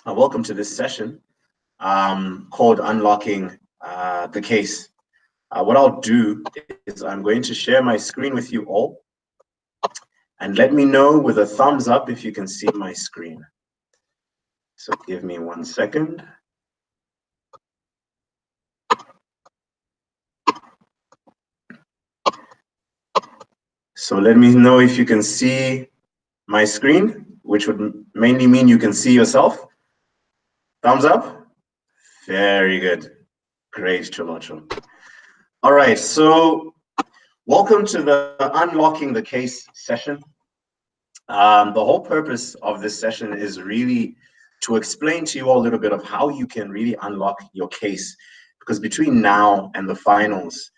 Welcome to this session called Unlocking the Case. What I'll do is I'm going to share my screen with you all, and let me know with a thumbs up if you can see my screen. So give me 1 second. So let me know if you can see my screen, which would mainly mean you can see yourself. Thumbs up. Very good. Great, Cholocho. All right, so welcome to the Unlocking the Case session. The whole purpose of this session is really to explain to you all a little bit of how you can really unlock your case, because between now and the finals,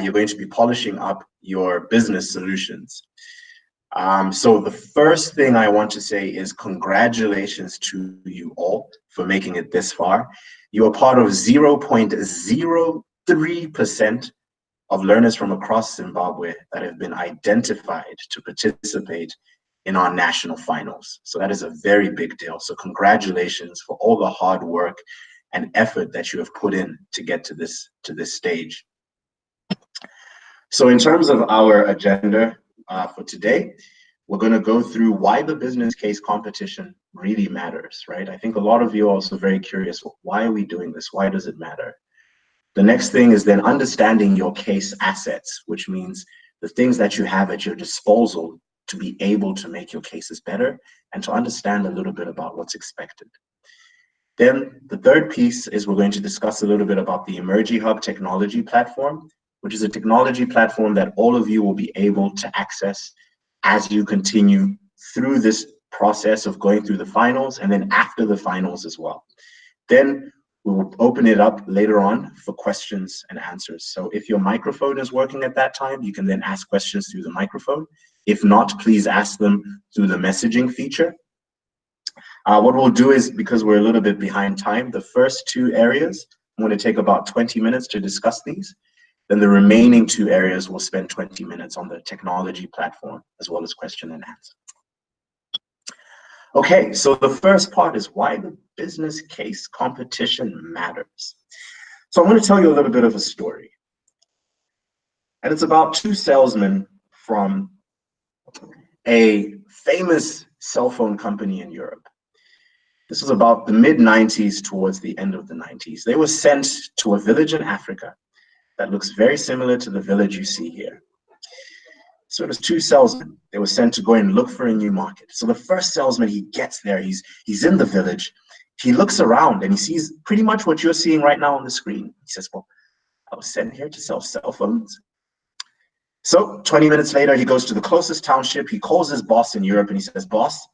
you're going to be polishing up your business solutions. So the first thing I want to say is congratulations to you all for making it this far. You are part of 0.03% of learners from across Zimbabwe that have been identified to participate in our national finals. So that is a very big deal. So congratulations for all the hard work and effort that you have put in to get to this stage. So in terms of our agenda for today, we're going to go through why the business case competition really matters, right? I think a lot of you are also very curious, why are we doing this? Why does it matter? The next thing is then understanding your case assets, which means the things that you have at your disposal to be able to make your cases better and to understand a little bit about what's expected. Then the third piece is we're going to discuss a little bit about the EmergiHub technology platform, which is a technology platform that all of you will be able to access as you continue through this process of going through the finals and then after the finals as well. Then we will open it up later on for questions and answers. So if your microphone is working at that time, you can then ask questions through the microphone. If not, please ask them through the messaging feature. What we'll do is, because we're a little bit behind time, the first two areas, I'm going to take about 20 minutes to discuss these. Then the remaining two areas will spend 20 minutes on the technology platform, as well as question and answer. Okay, so the first part is why the business case competition matters. So I'm going to tell you a little bit of a story. And it's about two salesmen from a famous cell phone company in Europe. This was about the mid-90s towards the end of the 90s. They were sent to a village in Africa that looks very similar to the village you see here. So it was two salesmen. They were sent to go and look for a new market. So the first salesman, he gets there, he's in the village. He looks around and he sees pretty much what you're seeing right now on the screen. He says, well, I was sent here to sell cell phones. So 20 minutes later, he goes to the closest township. He calls his boss in Europe and he says, boss,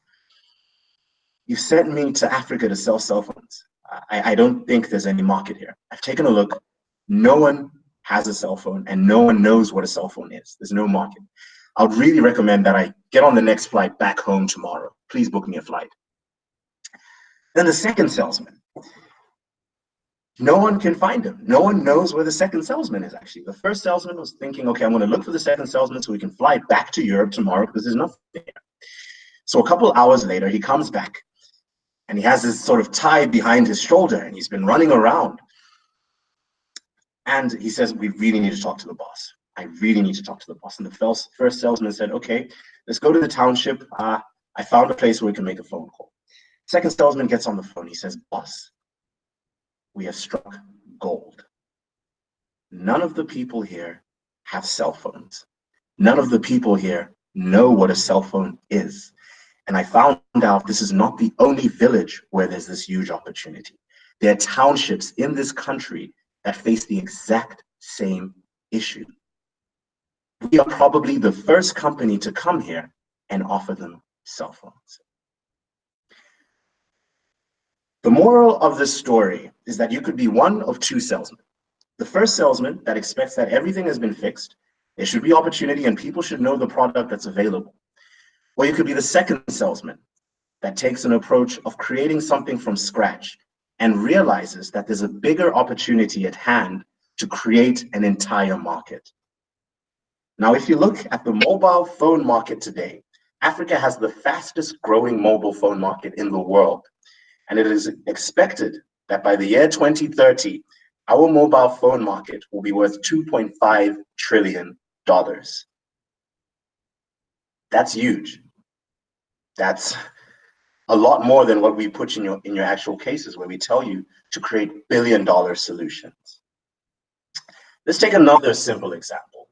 you sent me to Africa to sell cell phones. I don't think there's any market here. I've taken a look. No one has a cell phone and no one knows what a cell phone is. There's no market. I would really recommend that I get on the next flight back home tomorrow. Please book me a flight. Then the second salesman, no one can find him. No one knows where the second salesman is actually. The first salesman was thinking, okay, I'm going to look for the second salesman so we can fly back to Europe tomorrow because there's nothing here. So a couple hours later, he comes back and he has this sort of tie behind his shoulder and he's been running around. And he says, we really need to talk to the boss. I really need to talk to the boss. And the first salesman said, okay, let's go to the township. I found a place where we can make a phone call. Second salesman gets on the phone. He says, boss, we have struck gold. None of the people here have cell phones. None of the people here know what a cell phone is. And I found out this is not the only village where there's this huge opportunity. There are townships in this country that face the exact same issue. We are probably the first company to come here and offer them cell phones. The moral of this story is that you could be one of two salesmen. The first salesman that expects that everything has been fixed, there should be opportunity and people should know the product that's available. Or you could be the second salesman that takes an approach of creating something from scratch and realizes that there's a bigger opportunity at hand to create an entire market. Now, if you look at the mobile phone market today, Africa has the fastest growing mobile phone market in the world. And it is expected that by the year 2030, our mobile phone market will be worth $2.5 trillion. That's huge. That's a lot more than what we put in your actual cases, where we tell you to create billion-dollar solutions. Let's take another simple example.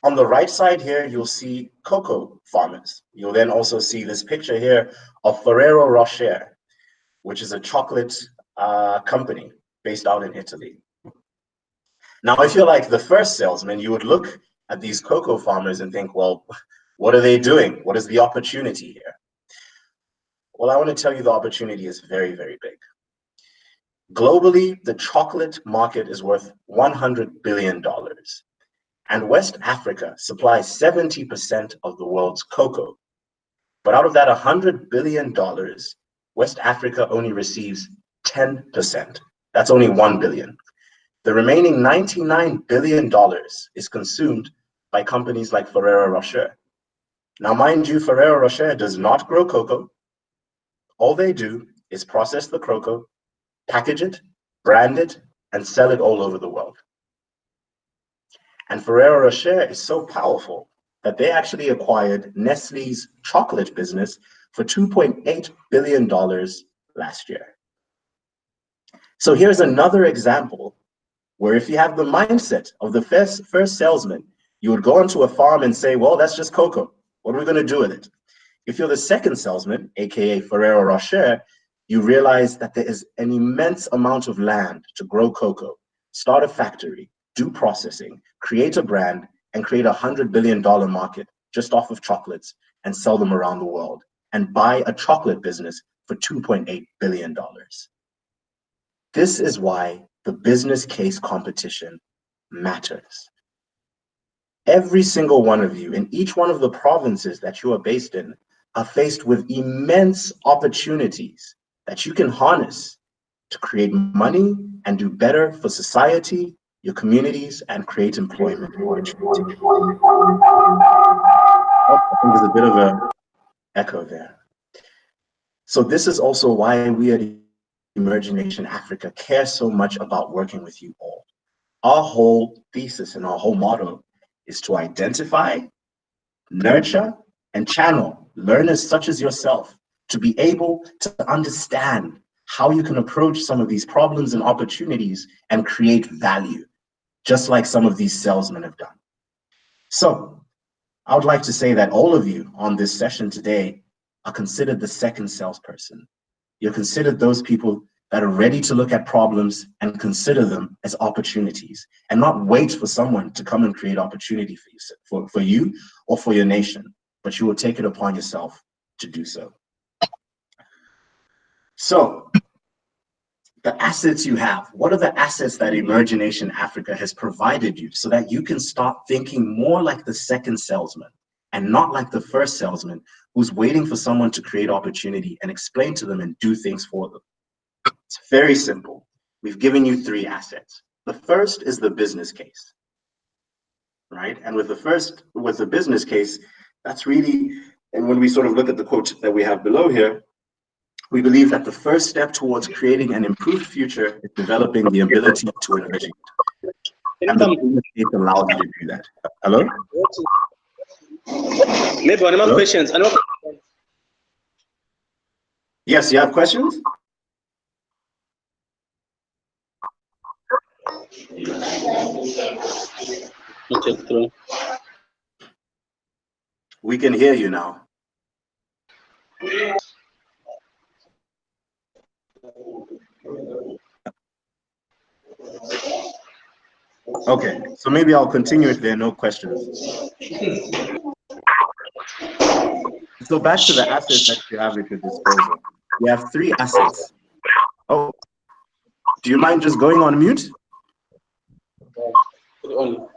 On the right side here, you'll see cocoa farmers. You'll then also see this picture here of Ferrero Rocher, which is a chocolate company based out in Italy. Now, if you're like the first salesman, you would look at these cocoa farmers and think, well, what are they doing? What is the opportunity here? Well, I want to tell you the opportunity is very, very big. Globally, the chocolate market is worth $100 billion. And West Africa supplies 70% of the world's cocoa. But out of that $100 billion, West Africa only receives 10%. That's only $1 billion. The remaining $99 billion is consumed by companies like Ferrero Rocher. Now, mind you, Ferrero Rocher does not grow cocoa. All they do is process the cocoa, package it, brand it, and sell it all over the world. And Ferrero Rocher is so powerful that they actually acquired Nestle's chocolate business for $2.8 billion last year. So here's another example where if you have the mindset of the first salesman, you would go onto a farm and say, well, that's just cocoa. What are we going to do with it? If you're the second salesman, aka Ferrero Rocher, you realize that there is an immense amount of land to grow cocoa, start a factory, do processing, create a brand, and create $100 billion market just off of chocolates and sell them around the world and buy a chocolate business for $2.8 billion. This is why the business case competition matters. Every single one of you in each one of the provinces that you are based in are faced with immense opportunities that you can harness to create money and do better for society, your communities, and create employment opportunities. I think there's a bit of an echo there. So this is also why we at Emerging Nation Africa care so much about working with you all. Our whole thesis and our whole motto is to identify, nurture, and channel learners such as yourself to be able to understand how you can approach some of these problems and opportunities and create value, just like some of these salesmen have done. So I would like to say that all of you on this session today are considered the second salesperson. You're considered those people that are ready to look at problems and consider them as opportunities and not wait for someone to come and create opportunity for you or for your nation, but you will take it upon yourself to do so. So the assets you have, what are the assets that Emerging Nation Africa has provided you so that you can start thinking more like the second salesman and not like the first salesman who's waiting for someone to create opportunity and explain to them and do things for them? It's very simple. We've given you three assets. The first is the business case, right? And with the business case, that's really, and when we sort of look at the quote that we have below here, we believe that the first step towards creating an improved future is developing the ability to innovate. And the business case allows you to do that. Hello? Maybe one more questions. Yes, you have questions? We can hear you now. Okay, so maybe I'll continue if there are no questions. So back to the assets that you have at your disposal. You have three assets. Oh, do you mind just going on mute? Hello?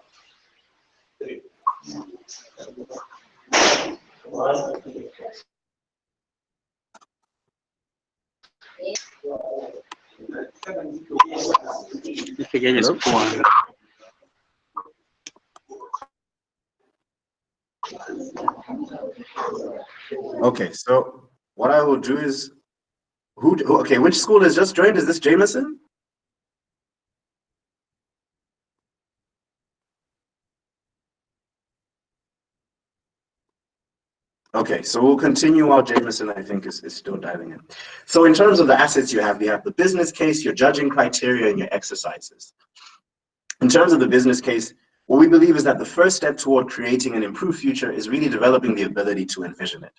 Okay, so what I will do is Okay, which school has just joined? Is this Jameson? Okay, so we'll continue while Jameson, I think, is still diving in. So in terms of the assets you have the business case, your judging criteria, and your exercises. In terms of the business case, what we believe is that the first step toward creating an improved future is really developing the ability to envision it.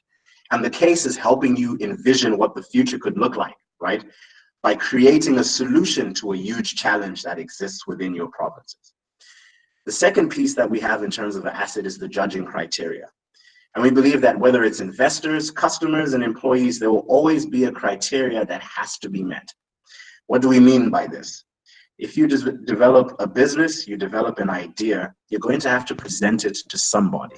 And the case is helping you envision what the future could look like, right? By creating a solution to a huge challenge that exists within your provinces. The second piece that we have in terms of the asset is the judging criteria. And we believe that whether it's investors, customers, and employees, there will always be a criteria that has to be met. What do we mean by this? If you just develop a business, you develop an idea, you're going to have to present it to somebody.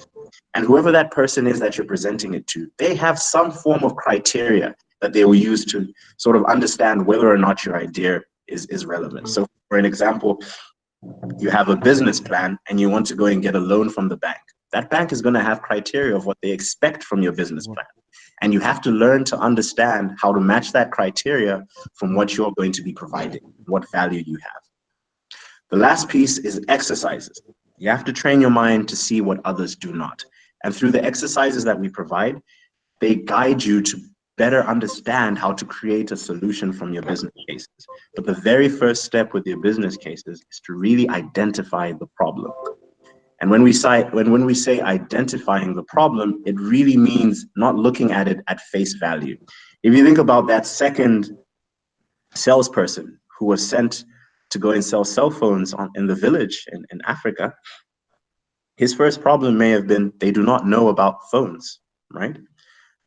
And whoever that person is that you're presenting it to, they have some form of criteria that they will use to sort of understand whether or not your idea is relevant. So for an example, you have a business plan and you want to go and get a loan from the bank. That bank is going to have criteria of what they expect from your business plan. And you have to learn to understand how to match that criteria from what you're going to be providing, what value you have. The last piece is exercises. You have to train your mind to see what others do not. And through the exercises that we provide, they guide you to better understand how to create a solution from your business cases. But the very first step with your business cases is to really identify the problem. And when we say identifying the problem, it really means not looking at it at face value. If you think about that second salesperson who was sent to go and sell cell phones in the village in Africa, his first problem may have been they do not know about phones, right?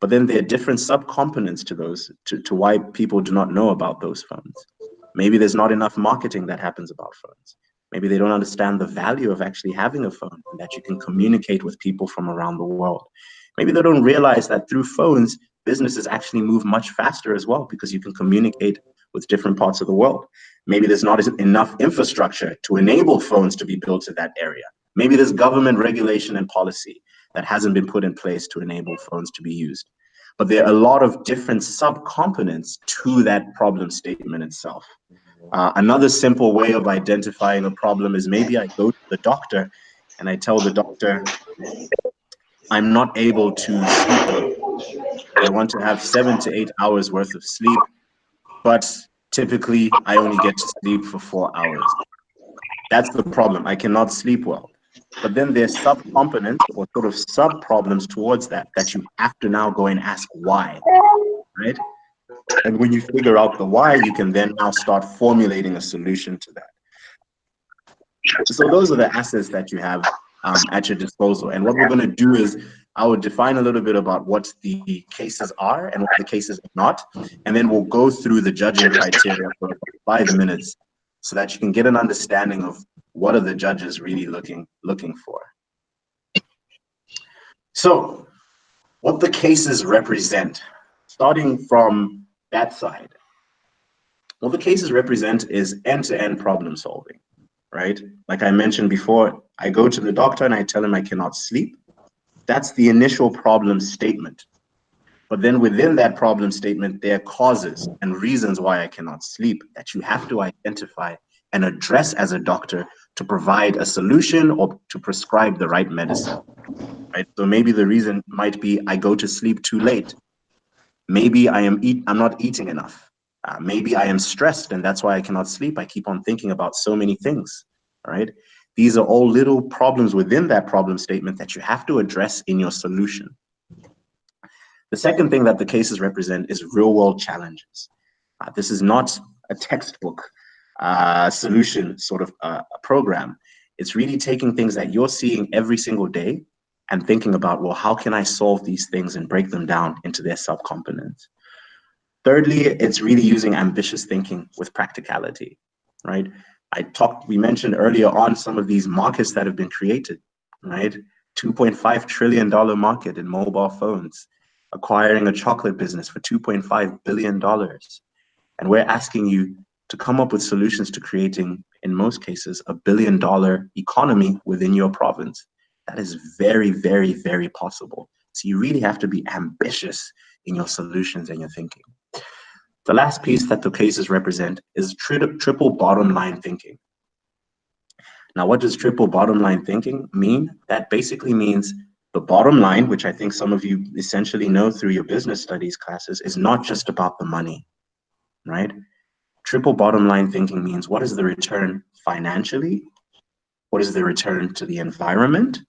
But then there are different subcomponents to those, to why people do not know about those phones. Maybe there's not enough marketing that happens about phones. Maybe they don't understand the value of actually having a phone and that you can communicate with people from around the world. Maybe they don't realize that through phones, businesses actually move much faster as well because you can communicate with different parts of the world. Maybe there's not enough infrastructure to enable phones to be built in that area. Maybe there's government regulation and policy that hasn't been put in place to enable phones to be used. But there are a lot of different subcomponents to that problem statement itself. Another simple way of identifying a problem is maybe I go to the doctor and I tell the doctor, I'm not able to sleep well. I want to have 7 to 8 hours worth of sleep, but typically I only get to sleep for 4 hours. That's the problem. I cannot sleep well. But then there's subcomponents or sort of sub-problems towards that you have to now go and ask why, right? And when you figure out the why, you can then now start formulating a solution to that. So those are the assets that you have at your disposal. And what we're going to do is I will define a little bit about what the cases are and what the cases are not. And then we'll go through the judging criteria for about 5 minutes so that you can get an understanding of what are the judges really looking for. So what the cases represent, starting from that side. What the cases represent is end-to-end problem solving, right? Like I mentioned before, I go to the doctor and I tell him I cannot sleep. That's the initial problem statement. But then within that problem statement, there are causes and reasons why I cannot sleep that you have to identify and address as a doctor to provide a solution or to prescribe the right medicine, right? So maybe the reason might be I go to sleep too late. Maybe I'm not eating enough. Maybe I am stressed and that's why I cannot sleep. I keep on thinking about so many things, right? These are all little problems within that problem statement that you have to address in your solution. The second thing that the cases represent is real world challenges. This is not a textbook solution sort of program. It's really taking things that you're seeing every single day and thinking about, well, how can I solve these things and break them down into their subcomponents? Thirdly, it's really using ambitious thinking with practicality, right? We mentioned earlier on some of these markets that have been created, right? $2.5 trillion market in mobile phones, acquiring a chocolate business for $2.5 billion. And we're asking you to come up with solutions to creating, in most cases, $1 billion economy within your province. That is very, very, very possible. So you really have to be ambitious in your solutions and your thinking. The last piece that the cases represent is triple bottom line thinking. Now, what does triple bottom line thinking mean? That basically means the bottom line, which I think some of you essentially know through your business studies classes, is not just about the money, right? Triple bottom line thinking means what is the return financially? What is the return to the environment?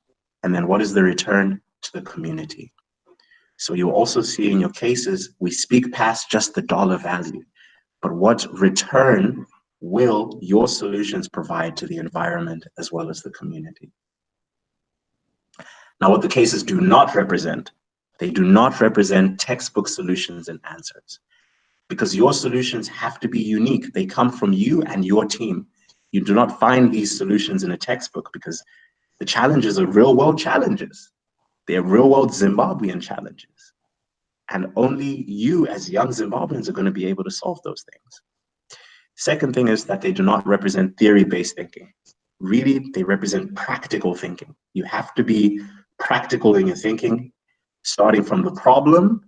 And then what is the return to the community? So you'll also see in your cases, we speak past just the dollar value, but what return will your solutions provide to the environment as well as the community? Now, what the cases do not represent, they do not represent textbook solutions and answers, because your solutions have to be unique. They come from you and your team. You do not find these solutions in a textbook because the challenges are real world challenges. They're real world Zimbabwean challenges. And only you as young Zimbabweans are going to be able to solve those things. Second thing is that they do not represent theory-based thinking. Really, they represent practical thinking. You have to be practical in your thinking, starting from the problem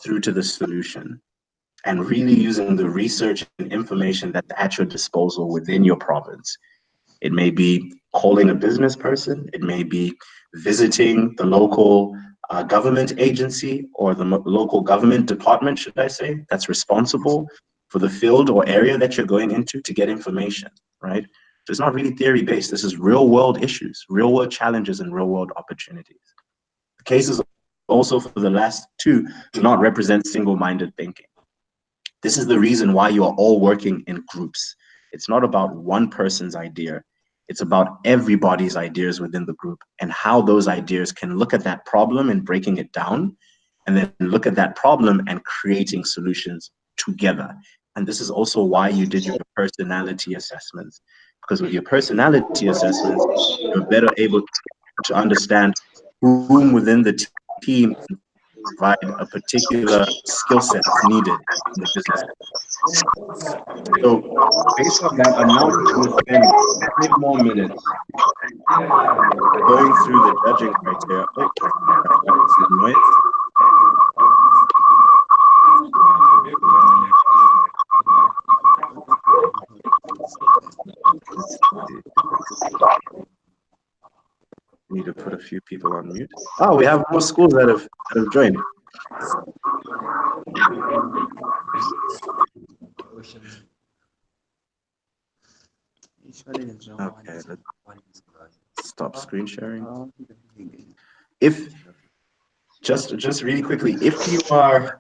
through to the solution, and really using the research and information that's at your disposal within your province. It may be calling a business person, it may be visiting the local government agency or the local government department, should I say, that's responsible for the field or area that you're going into to get information, right? So it's not really theory-based. This is real-world issues, real-world challenges, and real-world opportunities. The cases also for the last two do not represent single-minded thinking. This is the reason why you are all working in groups. It's not about one person's idea. It's about everybody's ideas within the group and how those ideas can look at that problem and breaking it down, and then look at that problem and creating solutions together. And this is also why you did your personality assessments, because with your personality assessments, you're better able to understand whom within the team provide a particular skill set that's needed in the business. So based on that, I'm now going to spend 5 more minutes going through the judging criteria. Oh, some noise. Need to put a few people on mute. Oh, we have more schools that have joined. Okay, let's stop screen sharing. If just really quickly, if you are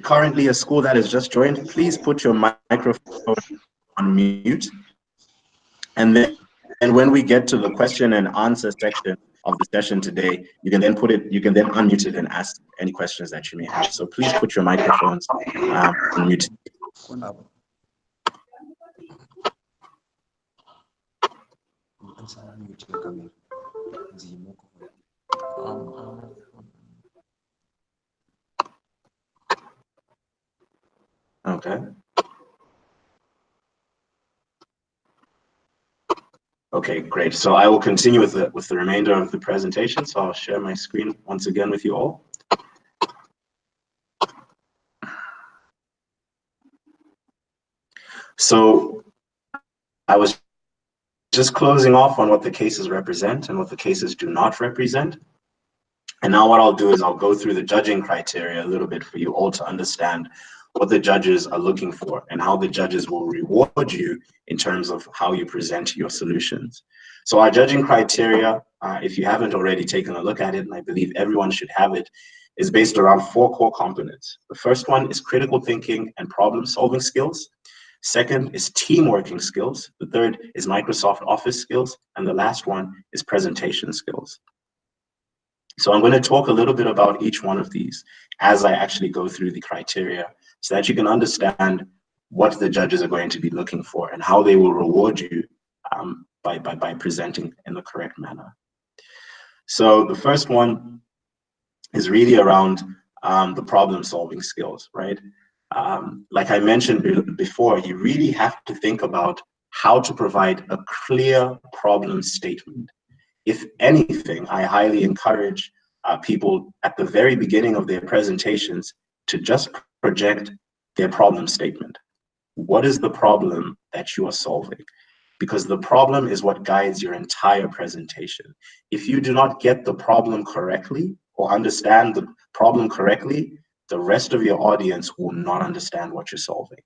currently a school that has just joined, please put your microphone on mute, and then when we get to the question and answer section of the session today, you can then unmute it and ask any questions that you may have. So please put your microphones on mute. Okay. Okay, great. So I will continue with the remainder of the presentation. So I'll share my screen once again with you all. So I was just closing off on what the cases represent and what the cases do not represent. And now what I'll do is I'll go through the judging criteria a little bit for you all to understand what the judges are looking for and how the judges will reward you in terms of how you present your solutions. So our judging criteria, if you haven't already taken a look at it, and I believe everyone should have it, is based around 4 core components. The first one is critical thinking and problem solving skills. Second is team working skills. The third is Microsoft Office skills. And the last one is presentation skills. So I'm going to talk a little bit about each one of these as I actually go through the criteria so that you can understand what the judges are going to be looking for and how they will reward you by presenting in the correct manner. So the first one is really around the problem solving skills, right? Like I mentioned before, you really have to think about how to provide a clear problem statement. If anything, I highly encourage people at the very beginning of their presentations to just project their problem statement. What is the problem that you are solving? Because the problem is what guides your entire presentation. If you do not get the problem correctly or understand the problem correctly, the rest of your audience will not understand what you're solving.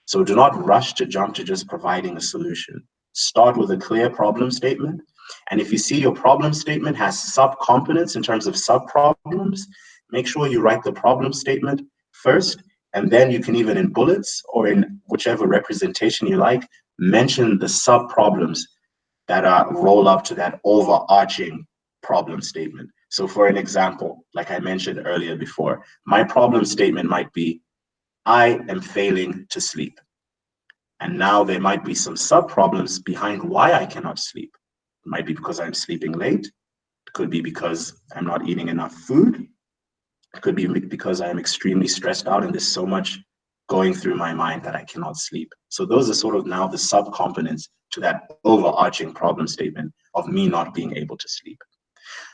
So do not rush to jump to just providing a solution. Start with a clear problem statement. And if you see your problem statement has sub-components in terms of sub-problems, make sure you write the problem statement first, and then you can even in bullets or in whichever representation you like, mention the sub-problems that roll up to that overarching problem statement. So for an example, like I mentioned earlier before, my problem statement might be, I am failing to sleep. And now there might be some sub-problems behind why I cannot sleep. It might be because I'm sleeping late. It could be because I'm not eating enough food. It could be because I'm extremely stressed out and there's so much going through my mind that I cannot sleep. So those are sort of now the sub-components to that overarching problem statement of me not being able to sleep.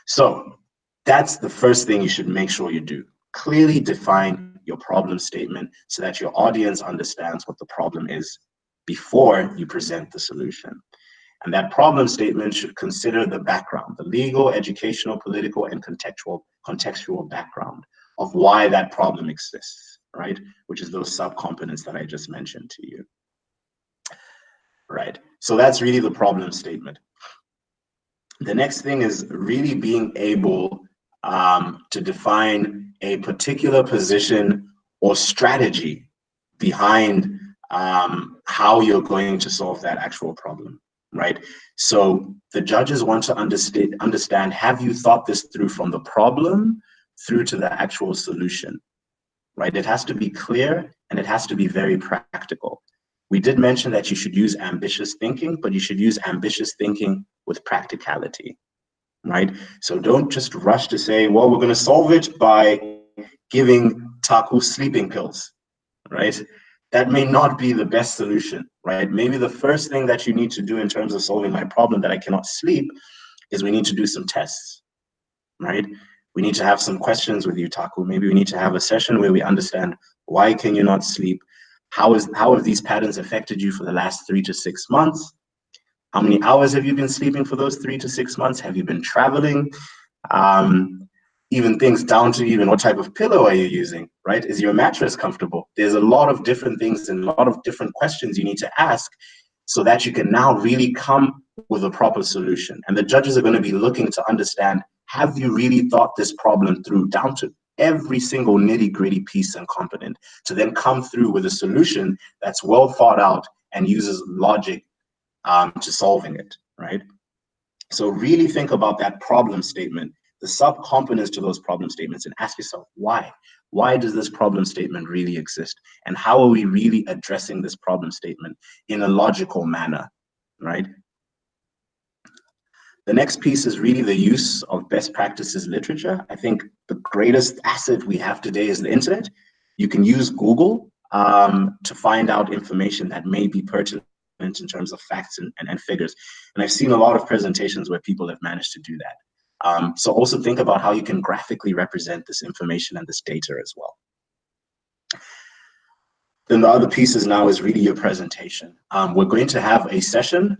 So that's the first thing you should make sure you do. Clearly define your problem statement so that your audience understands what the problem is before you present the solution. And that problem statement should consider the background, the legal, educational, political, and contextual background of why that problem exists, right? Which is those sub-components that I just mentioned to you. Right, so that's really the problem statement. The next thing is really being able to define a particular position or strategy behind how you're going to solve that actual problem, right? So the judges want to understand, have you thought this through from the problem through to the actual solution, right? It has to be clear and it has to be very practical. We did mention that you should use ambitious thinking, but you should use ambitious thinking with practicality, right? So don't just rush to say, well, we're going to solve it by giving Taku sleeping pills, right? That may not be the best solution, right? Maybe the first thing that you need to do in terms of solving my problem that I cannot sleep is we need to do some tests, right? We need to have some questions with you, Taku. Maybe we need to have a session where we understand, why can you not sleep? How have these patterns affected you for the last 3 to 6 months? How many hours have you been sleeping for those 3 to 6 months? Have you been traveling? Even things down to even what type of pillow are you using, right? Is your mattress comfortable? There's a lot of different things and a lot of different questions you need to ask so that you can now really come with a proper solution. And the judges are going to be looking to understand, have you really thought this problem through down to every single nitty-gritty piece and component to then come through with a solution that's well thought out and uses logic to solving it, right? So really think about that problem statement, the sub-components to those problem statements, and ask yourself, why? Why does this problem statement really exist? And how are we really addressing this problem statement in a logical manner, right? The next piece is really the use of best practices literature. I think the greatest asset we have today is the internet. You can use Google to find out information that may be pertinent in terms of facts and figures. And I've seen a lot of presentations where people have managed to do that. So also think about how you can graphically represent this information and this data as well. Then the other pieces now is really your presentation. We're going to have a session.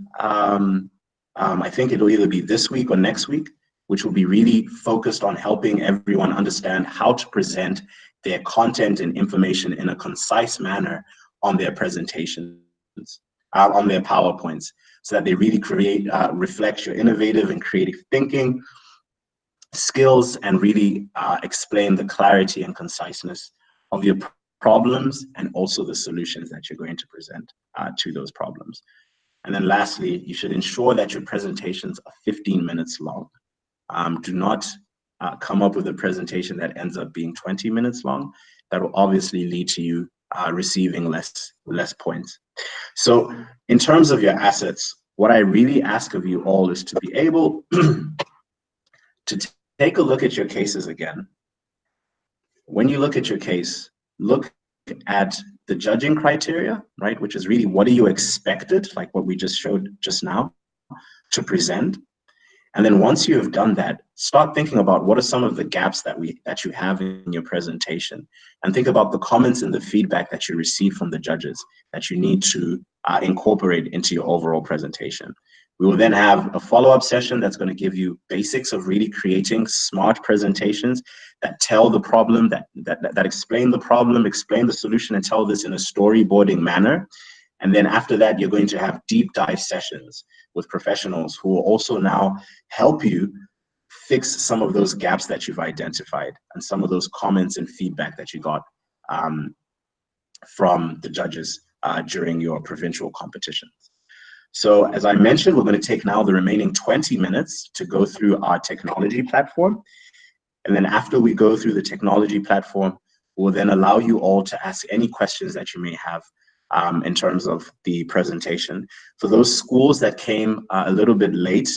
I think it'll either be this week or next week, which will be really focused on helping everyone understand how to present their content and information in a concise manner on their presentations, on their PowerPoints, so that they really reflect your innovative and creative thinking skills and really explain the clarity and conciseness of your problems and also the solutions that you're going to present to those problems. And then lastly, you should ensure that your presentations are 15 minutes long. Do not come up with a presentation that ends up being 20 minutes long. That will obviously lead to you receiving less points. So in terms of your assets, what I really ask of you all is to be able to take a look at your cases again. When you look at your case, look at the judging criteria, right? Which is really, what are you expected, like what we just showed just now, to present? And then once you have done that, start thinking about what are some of the gaps that you have in your presentation, and think about the comments and the feedback that you receive from the judges that you need to incorporate into your overall presentation. We will then have a follow-up session that's going to give you basics of really creating smart presentations that tell the problem, that explain the problem, explain the solution, and tell this in a storyboarding manner. And then after that, you're going to have deep dive sessions with professionals who will also now help you fix some of those gaps that you've identified and some of those comments and feedback that you got from the judges during your provincial competitions. So as I mentioned, we're going to take now the remaining 20 minutes to go through our technology platform. And then after we go through the technology platform, we'll then allow you all to ask any questions that you may have in terms of the presentation. For those schools that came a little bit late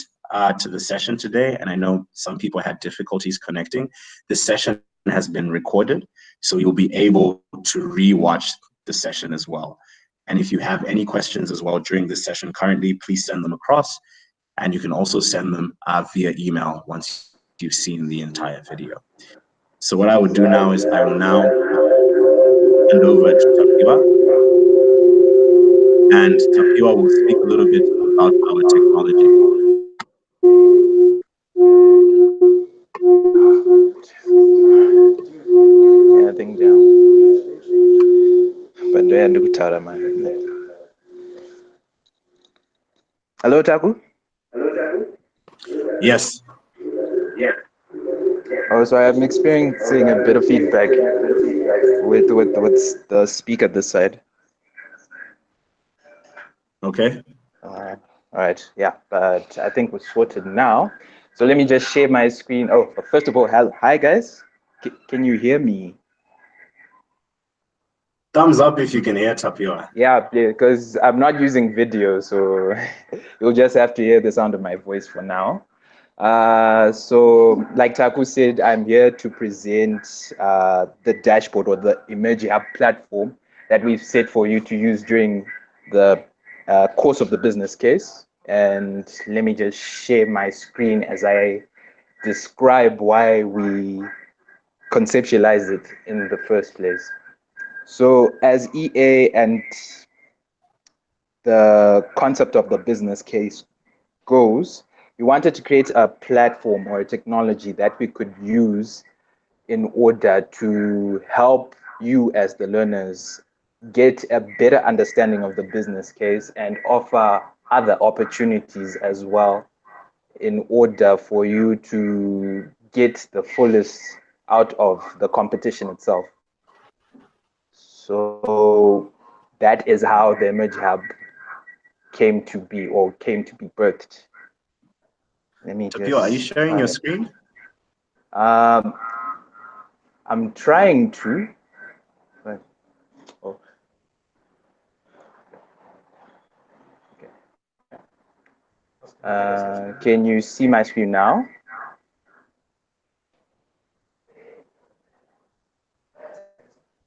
to the session today, and I know some people had difficulties connecting, this session has been recorded, so you'll be able to re-watch the session as well. And if you have any questions as well during this session currently, please send them across, and you can also send them via email once you've seen the entire video. So what I would do now is I will now hand over to Tapiwa, and Tapiwa will speak a little bit about our technology. Yeah, I think down. But do I do tara man? Hello, Taku? Yes. Oh, so I'm experiencing a bit of feedback with the speaker this side. Okay. All right, yeah, but I think we're sorted now. So let me just share my screen. Oh, first of all, hi guys. Can you hear me? Thumbs up if you can hear Tapiwa. Yeah, because I'm not using video, so you'll just have to hear the sound of my voice for now. So like Taku said, I'm here to present the dashboard or the Emerge Hub platform that we've set for you to use during the course of the business case. And let me just share my screen as I describe why we conceptualize it in the first place. So as EA and the concept of the business case goes, we wanted to create a platform or a technology that we could use in order to help you as the learners get a better understanding of the business case and offer other opportunities as well in order for you to get the fullest out of the competition itself. So that is how the Emerge Hub came to be or came to be birthed. Let me Tapiwa, are you sharing your screen? I'm trying to. But, oh. Okay. Can you see my screen now?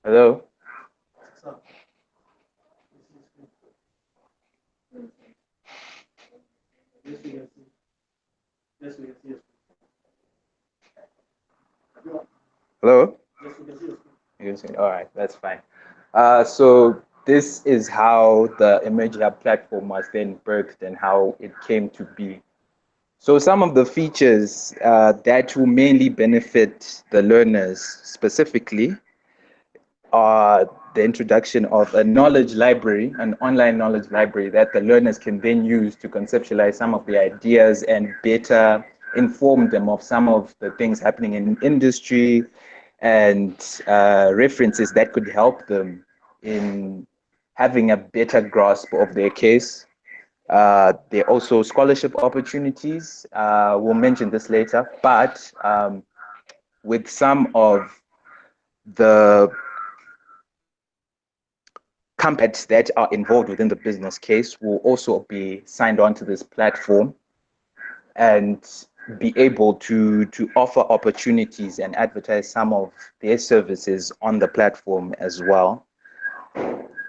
Hello? Hello? You can see it. All right, that's fine. So this is how the Emerge Hub platform was then birthed and how it came to be. So some of the features that will mainly benefit the learners specifically are the introduction of a knowledge library, an online knowledge library that the learners can then use to conceptualize some of the ideas and better inform them of some of the things happening in industry and references that could help them in having a better grasp of their case. There are also scholarship opportunities. We'll mention this later, but with some of the companies that are involved within the business case will also be signed on to this platform and be able to offer opportunities and advertise some of their services on the platform as well.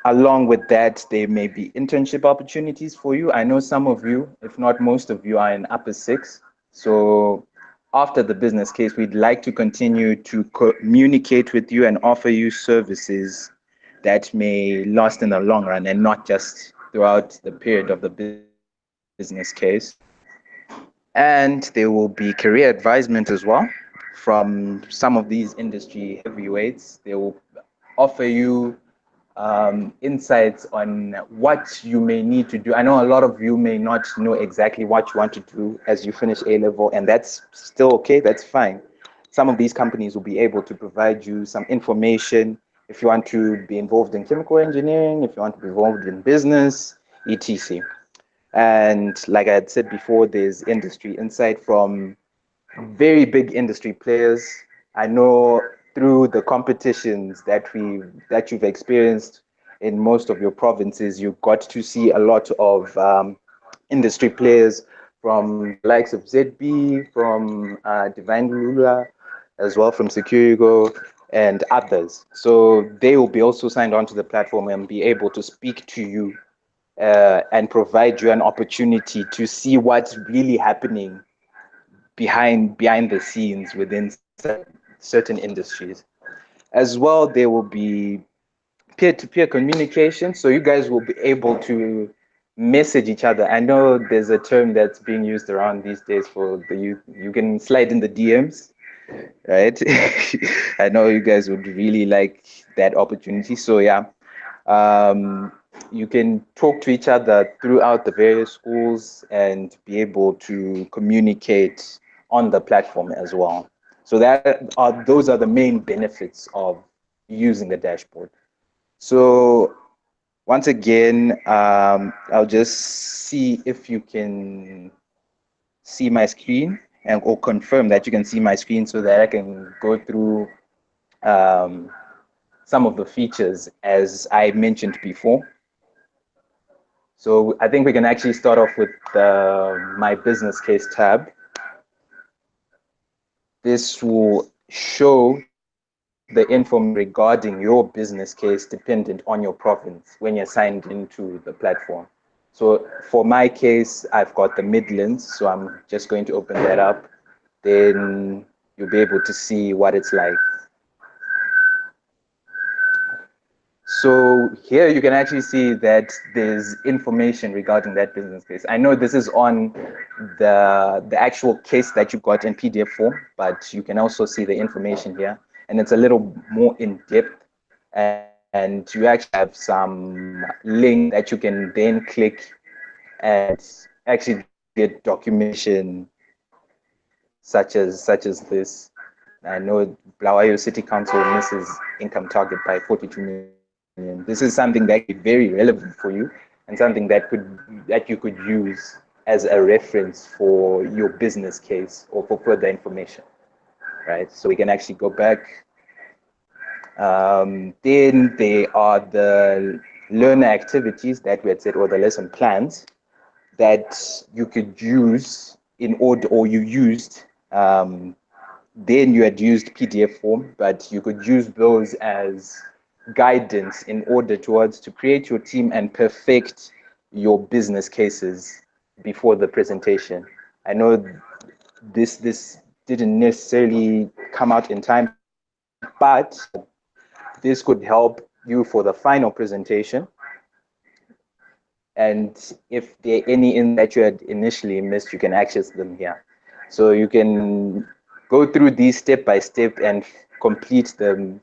Along with that, there may be internship opportunities for you. I know some of you, if not most of you, are in upper six. So after the business case, we'd like to continue to communicate with you and offer you services that may last in the long run and not just throughout the period of the business case. And there will be career advisement as well from some of these industry heavyweights. They will offer you insights on what you may need to do. I know a lot of you may not know exactly what you want to do as you finish A level, and that's still okay, that's fine. Some of these companies will be able to provide you some information if you want to be involved in chemical engineering, if you want to be involved in business, etc. And like I had said before, there's industry insight from very big industry players. I know through the competitions that you've experienced in most of your provinces, you got to see a lot of industry players from the likes of ZB, from Divine Lula, as well from Securigo and others. So they will be also signed onto the platform and be able to speak to you and provide you an opportunity to see what's really happening behind the scenes within certain industries. As well, there will be peer-to-peer communication, so you guys will be able to message each other. I know there's a term that's being used around these days for the youth. You can slide in the DMs, right? I know you guys would really like that opportunity. So yeah, you can talk to each other throughout the various schools and be able to communicate on the platform as well. So those are the main benefits of using the dashboard. So once again, I'll just see if you can see my screen and or confirm that you can see my screen so that I can go through um, some of the features as I mentioned before. So I think we can actually start off with my business case tab. This will show the information regarding your business case dependent on your province when you're signed into the platform. So for my case, I've got the Midlands, so I'm just going to open that up. Then you'll be able to see what it's like. So here you can actually see that there's information regarding that business case. I know this is on the actual case that you got in PDF form, but you can also see the information here, and it's a little more in depth. And you actually have some links that you can then click and actually get documentation such as this. I know Blawayo City Council misses income target by 42 million. This is something that could be very relevant for you and something that you could use as a reference for your business case or for further information, right? So we can actually go back. Then there are the learner activities that we had said, or the lesson plans that you could use in order, or you used then you had used PDF form, but you could use those as guidance in order towards to create your team and perfect your business cases before the presentation. I know this didn't necessarily come out in time, but this could help you for the final presentation. And if there are any in that you had initially missed, you can access them here. So you can go through these step by step and complete them.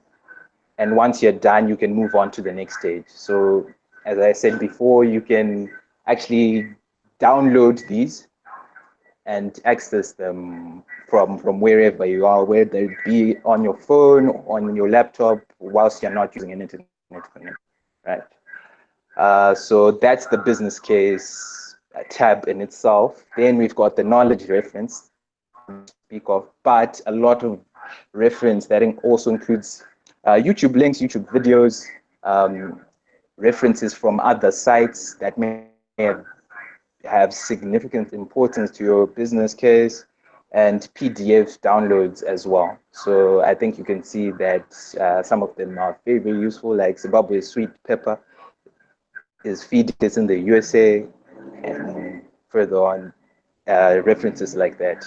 And once you're done, you can move on to the next stage. So as I said before, you can actually download these and access them from wherever you are, whether it be on your phone, on your laptop, whilst you're not using an internet connection, right? So that's the business case tab in itself. Then we've got the knowledge reference that we speak of, but a lot of reference that also includes YouTube links, YouTube videos, references from other sites that may have significant importance to your business case, and PDF downloads as well. So I think you can see that some of them are very, very useful, like Zimbabwe sweet pepper is feeding this in the USA, and further on, references like that.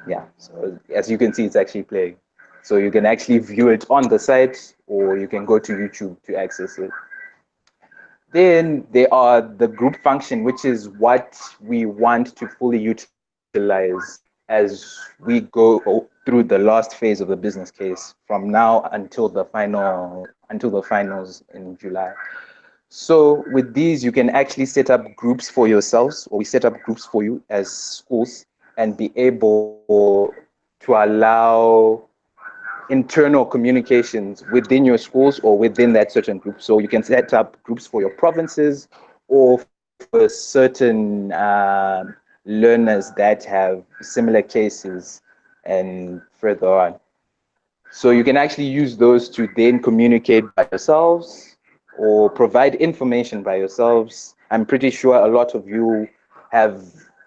Yeah, so as you can see, it's actually playing. So you can actually view it on the site, or you can go to YouTube to access it. Then there are the group function, which is what we want to fully utilize as we go through the last phase of the business case from now until the finals in July. So with these, you can actually set up groups for yourselves, or we set up groups for you as schools, and be able to allow internal communications within your schools or within that certain group. So you can set up groups for your provinces or for certain learners that have similar cases and further on. So you can actually use those to then communicate by yourselves or provide information by yourselves. I'm pretty sure a lot of you have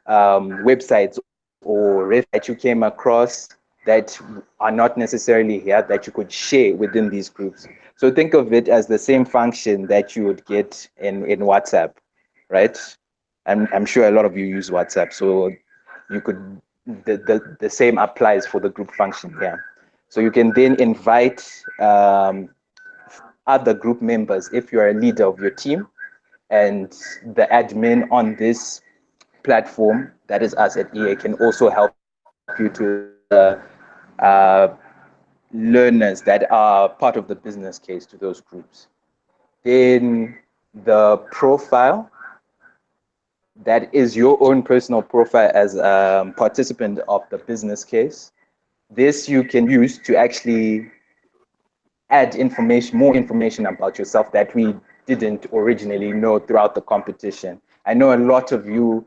websites or that you came across that are not necessarily here that you could share within these groups. So think of it as the same function that you would get in WhatsApp, right? I'm sure a lot of you use WhatsApp, so you could the same applies for the group function here. So you can then invite other group members if you're a leader of your team, and the admin on this platform, that is us at EA, can also help you to uh, learners that are part of the business case to those groups. Then the profile, that is your own personal profile as a participant of the business case. This you can use to actually add information, more information about yourself that we didn't originally know throughout the competition. I know a lot of you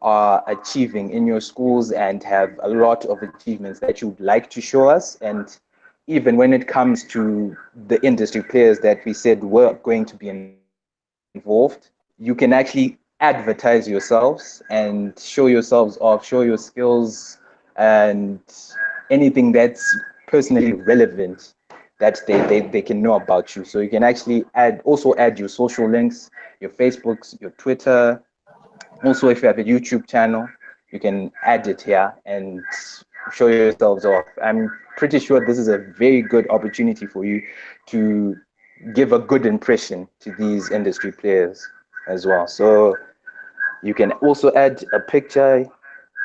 are achieving in your schools and have a lot of achievements that you'd like to show us. And even when it comes to the industry players that we said were going to be involved, you can actually advertise yourselves and show yourselves off, show your skills and anything that's personally relevant that they can know about you. So you can actually also add your social links, your Facebooks, your Twitter. Also, if you have a YouTube channel, you can add it here and show yourselves off. I'm pretty sure this is a very good opportunity for you to give a good impression to these industry players as well. So you can also add a picture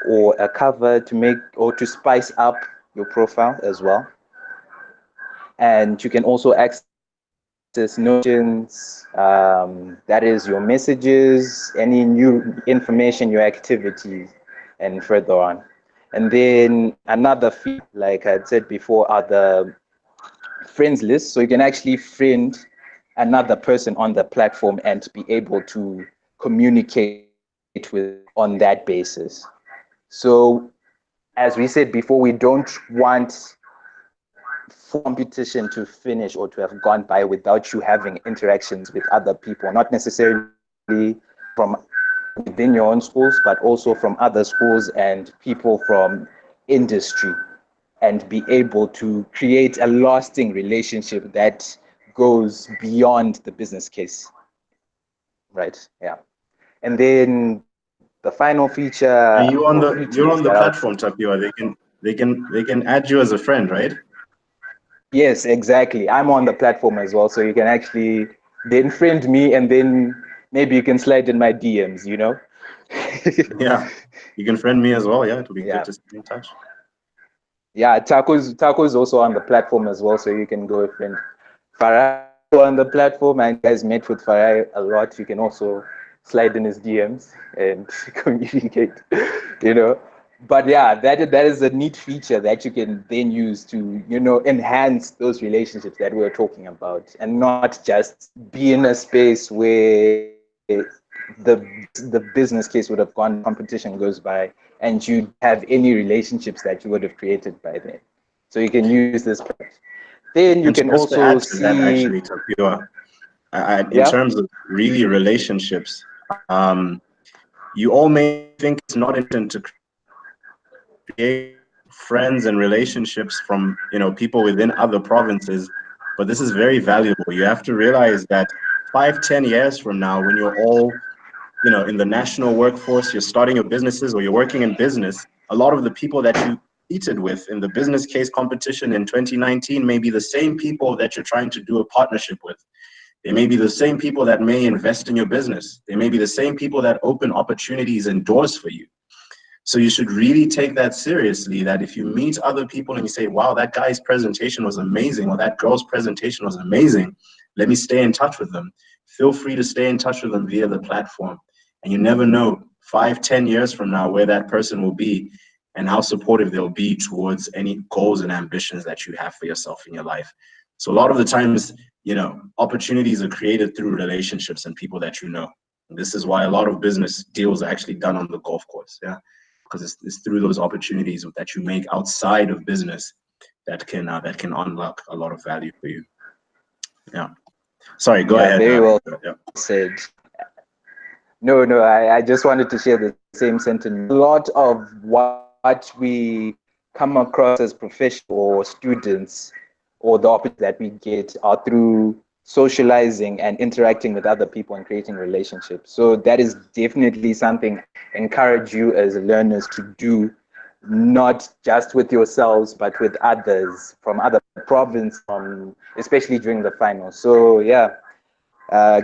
or a cover to make or to spice up your profile as well. And you can also access notifications, that is your messages, any new information, your activities, and further on. And then another feature, like I said before, are the friends list. So you can actually friend another person on the platform and be able to communicate with them on that basis. So as we said before, we don't want for competition to finish or to have gone by without you having interactions with other people, not necessarily from within your own schools, but also from other schools and people from industry, and be able to create a lasting relationship that goes beyond the business case, right? Yeah. And then the final feature And or features you're that on I'll the platform, Tapio. They can add you as a friend, right? Yes, exactly. I'm on the platform as well, so you can actually then friend me, and then maybe you can slide in my DMs, you know? Yeah. You can friend me as well. Yeah, it would be good Yeah. to stay in touch. Yeah, Taco's also on the platform as well, so you can go friend. Farai on the platform, and guys met with Farai a lot. You can also slide in his DMs and communicate, you know. But yeah, that is a neat feature that you can then use to, enhance those relationships that we were talking about, and not just be in a space where the business case would have gone, competition goes by, and you have any relationships that you would have created by then. So you can use this product. Then you And can just to also add to that, see, actually, Tapio, in yeah, terms of really relationships, you all may think it's not important to create friends and relationships from people within other provinces, but this is very valuable. You have to realize that 5, 10 years from now, when you're all in the national workforce, you're starting your businesses or you're working in business, a lot of the people that you competed with in the business case competition in 2019 may be the same people that you're trying to do a partnership with. They may be the same people that may invest in your business. They may be the same people that open opportunities and doors for you. So you should really take that seriously, that if you meet other people and you say, wow, that guy's presentation was amazing, or that girl's presentation was amazing, let me stay in touch with them. Feel free to stay in touch with them via the platform. And you never know 5-10 years from now where that person will be and how supportive they'll be towards any goals and ambitions that you have for yourself in your life. So a lot of the times, opportunities are created through relationships and people that you know. And this is why a lot of business deals are actually done on the golf course, yeah, because it's through those opportunities that you make outside of business that can unlock a lot of value for you. Yeah. Sorry, go ahead. Very well said. No, I just wanted to share the same sentiment. A lot of what we come across as professionals or students, or the opportunities that we get, are through socializing and interacting with other people and creating relationships. So that is definitely something I encourage you as learners to do, not just with yourselves, but with others from other provinces, especially during the finals. So yeah,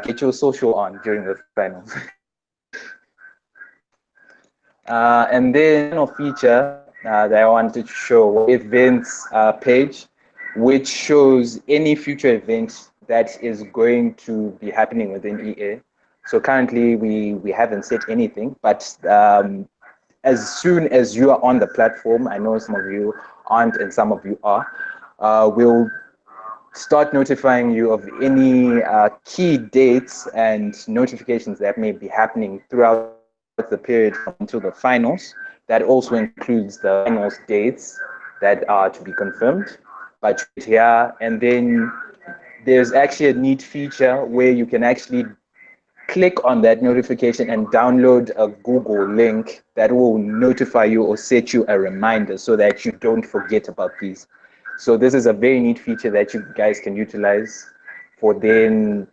get your social on during the finals. And then a feature that I wanted to show, events page, which shows any future event that is going to be happening within EA. So currently we haven't set anything, but as soon as you are on the platform, I know some of you aren't and some of you are, we'll start notifying you of any key dates and notifications that may be happening throughout the period until the finals. That also includes the finals dates that are to be confirmed. But here, and then there's actually a neat feature where you can actually click on that notification and download a Google link that will notify you or set you a reminder so that you don't forget about these. So this is a very neat feature that you guys can utilize for then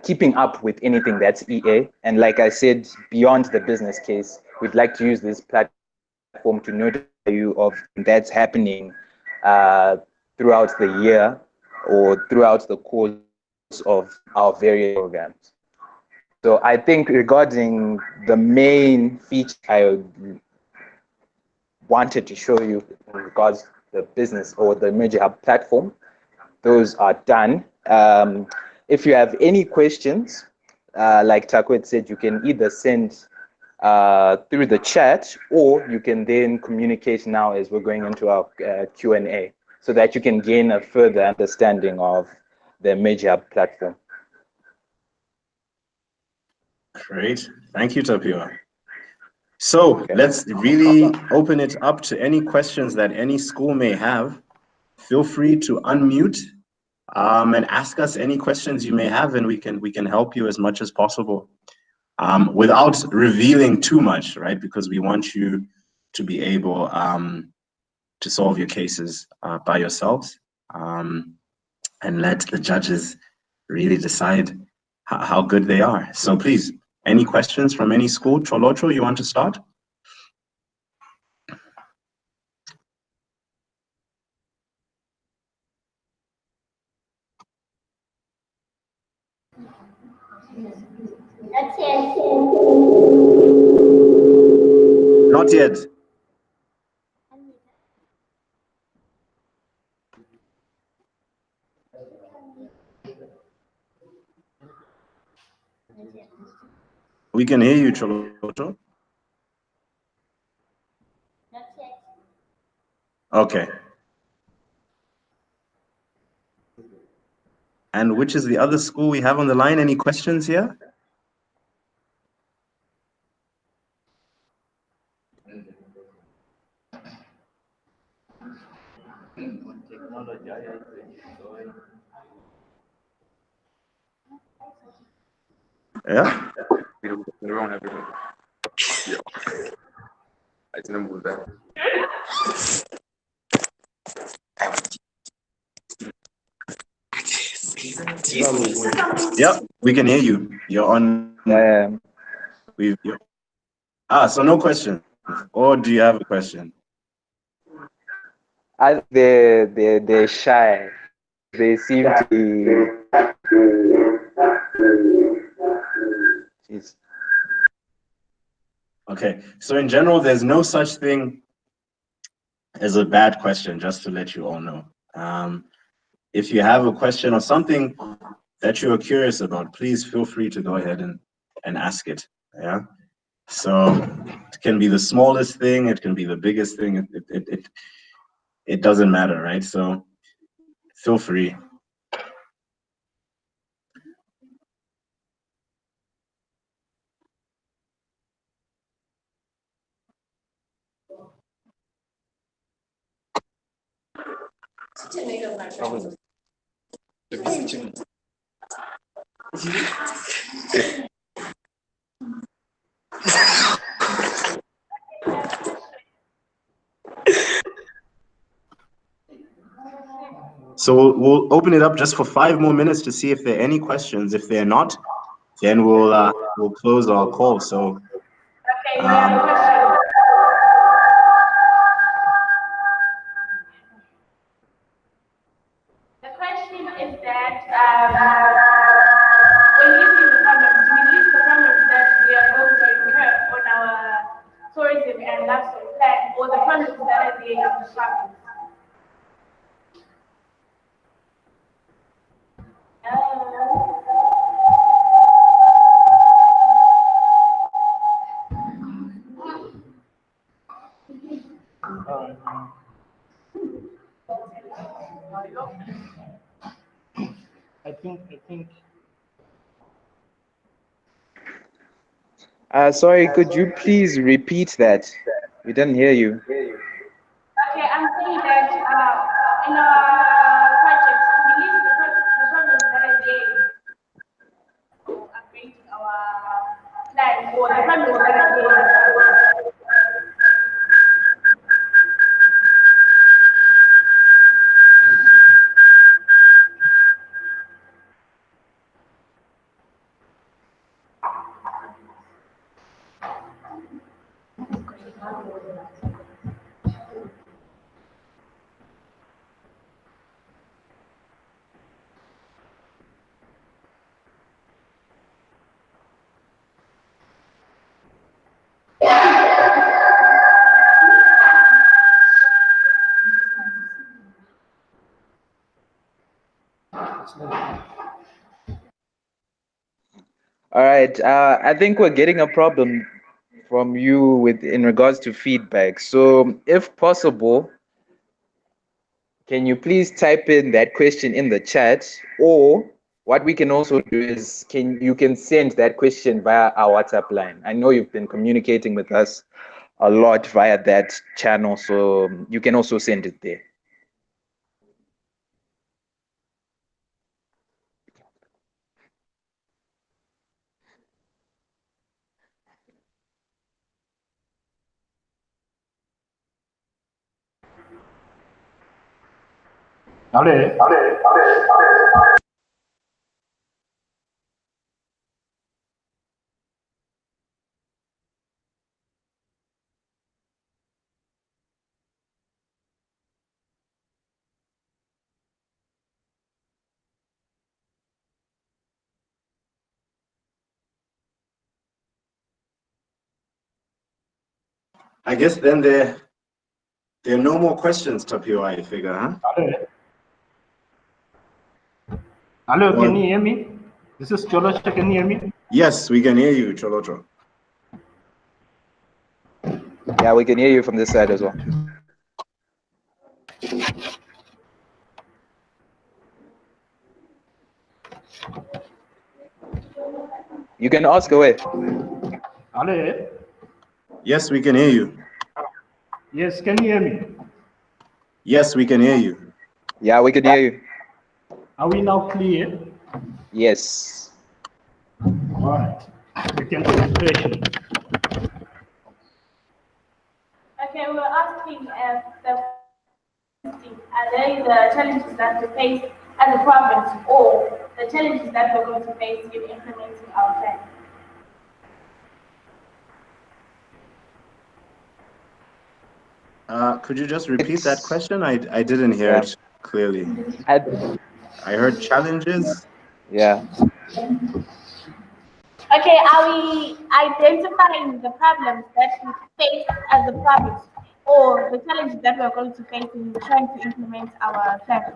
keeping up with anything that's EA. And like I said, beyond the business case, we'd like to use this platform to notify you of that's happening throughout the year or throughout the course of our various programs. So I think regarding the main feature I wanted to show you in regards to the business or the Emerging Hub platform, those are done. If you have any questions, like Takwet said, you can either send through the chat, or you can then communicate now as we're going into our Q&A, so that you can gain a further understanding of the Emerging Hub platform. Great. Thank you, Tapio. So let's really open it up to any questions that any school may have. Feel free to unmute and ask us any questions you may have, and we can help you as much as possible without revealing too much, right? Because we want you to be able to solve your cases by yourselves and let the judges really decide how good they are. So please, any questions from any school? Cholocho, you want to start? Not yet. We can hear you, Cholocho. Okay. And which is the other school we have on the line? Any questions here? Yeah. Yeah, we can hear you. You're on. So no question. Or do you have a question? They're shy. They seem to be. Jeez. Okay, so in general, there's no such thing as a bad question, just to let you all know. If you have a question or something that you are curious about, please feel free to go ahead and ask it. Yeah. So it can be the smallest thing, it can be the biggest thing. It doesn't matter, right? So feel free. So we'll open it up just for 5 more minutes to see if there are any questions. If they're not, then we'll close our call. So the question is that when listing the problems, do we list the problems that we are going to incur on our tourism and lifestyle plan, or the problems that are there in the chapters? I think. Sorry, could you please repeat that? We didn't hear you. Okay, I'm saying that in our projects, we list the problems that are there for upgrading our plan, or the problems that are there. All right. I think we're getting a problem from you in regards to feedback. So, if possible, can you please type in that question in the chat, or what we can also do is you can send that question via our WhatsApp line. I know you've been communicating with us a lot via that channel, so you can also send it there. I guess then there are no more questions, Tapio, I figure, huh? Hello, can you hear me? This is Cholocha, can you hear me? Yes, we can hear you, Cholocho. Yeah, we can hear you from this side as well. You can ask away. Hello? Yes, we can hear you. Yes, can you hear me? Yes, we can hear you. Yeah, we can hear you. Are we now clear? Yes. All right. We can take the question. Okay, we were asking if are they the challenges that we face as a province, or the challenges that we're going to face in implementing our plan? Could you just repeat that question? I didn't hear Yeah. it clearly. At, I heard challenges. yeah. Okay, are we identifying the problems that we face as a province or the challenges that we're going to face in trying to implement our plan?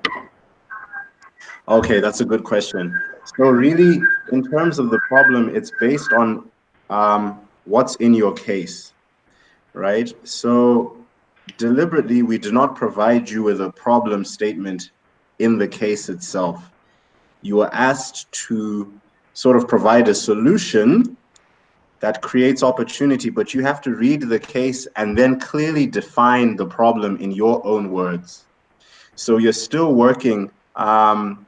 Okay, that's a good question. So really, in terms of the problem, it's based on what's in your case, right? So deliberately, we do not provide you with a problem statement in the case itself. You are asked to sort of provide a solution that creates opportunity, but you have to read the case and then clearly define the problem in your own words. So you're still working on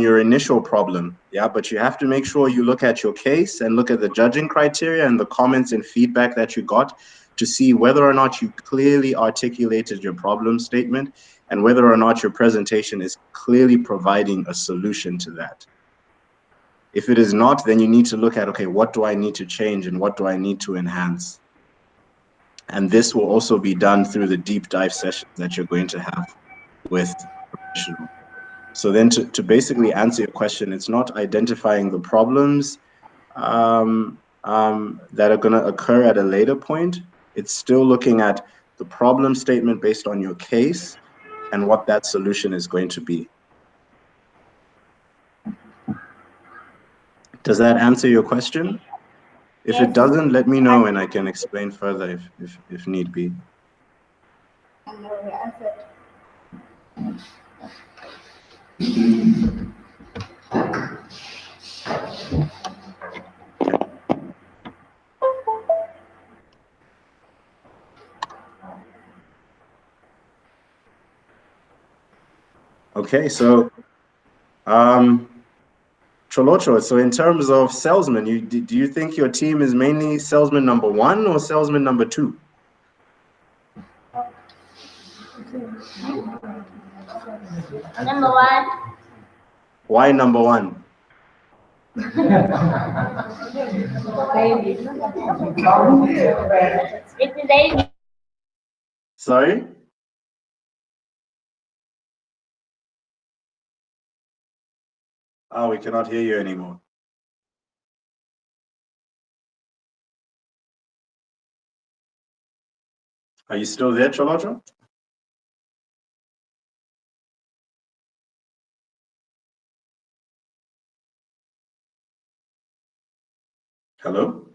your initial problem, yeah, but you have to make sure you look at your case and look at the judging criteria and the comments and feedback that you got to see whether or not you clearly articulated your problem statement and whether or not your presentation is clearly providing a solution to that. If it is not, then you need to look at, okay, what do I need to change and what do I need to enhance? And this will also be done through the deep dive sessions that you're going to have with professionals. So then to basically answer your question, it's not identifying the problems that are going to occur at a later point. It's still looking at the problem statement based on your case and what that solution is going to be. Does that answer your question? If Yes. it doesn't, let me know and I can explain further if need be. Okay, so Cholocho, so in terms of salesman, do you think your team is mainly salesman number 1 or salesman number 2? Number one. Why number 1? It is a Sorry? Oh, we cannot hear you anymore. Are you still there, Cholocho? Hello?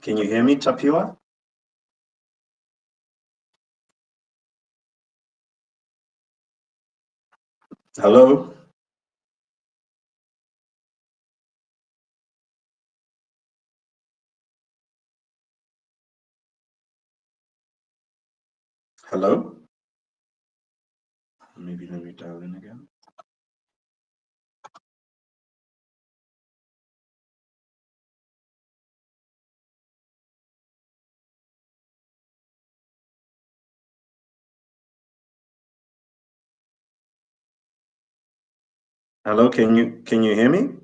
Can you hear me, Tapiwa? Hello? Hello? Maybe let me dial in again. Hello, can you hear me?